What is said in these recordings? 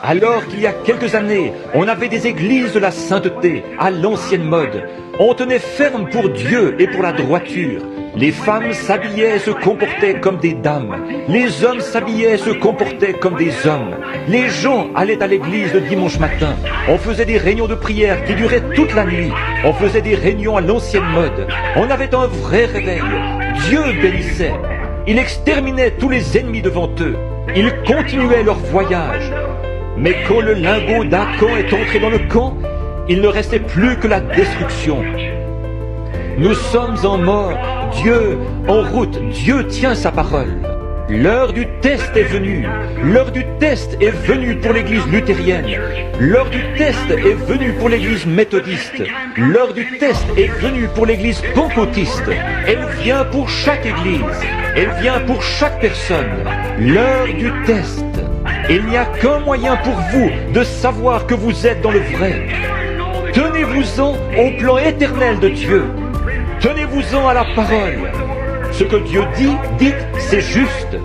Alors qu'il y a quelques années, on avait des églises de la sainteté, à l'ancienne mode. On tenait ferme pour Dieu et pour la droiture. Les femmes s'habillaient et se comportaient comme des dames. Les hommes s'habillaient et se comportaient comme des hommes. Les gens allaient à l'église le dimanche matin. On faisait des réunions de prière qui duraient toute la nuit. On faisait des réunions à l'ancienne mode. On avait un vrai réveil. Dieu bénissait. Il exterminait tous les ennemis devant eux. Ils continuaient leur voyage. Mais quand le lingot d'Akan est entré dans le camp, il ne restait plus que la destruction. Nous sommes en mort, Dieu en route, Dieu tient sa parole. L'heure du test est venue, l'heure du test est venue pour l'église luthérienne, l'heure du test est venue pour l'église méthodiste, l'heure du test est venue pour l'église pentecôtiste. Elle vient pour chaque église, elle vient pour chaque personne, l'heure du test. Il n'y a qu'un moyen pour vous de savoir que vous êtes dans le vrai. Tenez-vous-en au plan éternel de Dieu. Tenez-vous-en à la parole. Ce que Dieu dit, dites, c'est juste.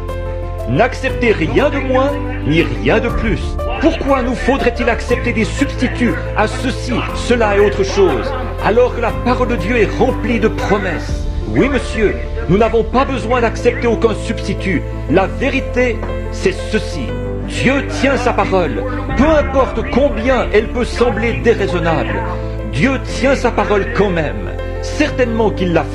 N'acceptez rien de moins, ni rien de plus. Pourquoi nous faudrait-il accepter des substituts à ceci, cela et autre chose, alors que la parole de Dieu est remplie de promesses? Oui, monsieur, nous n'avons pas besoin d'accepter aucun substitut. La vérité, c'est ceci. Dieu tient sa parole, peu importe combien elle peut sembler déraisonnable. Dieu tient sa parole quand même. Certainement qu'il l'a fait.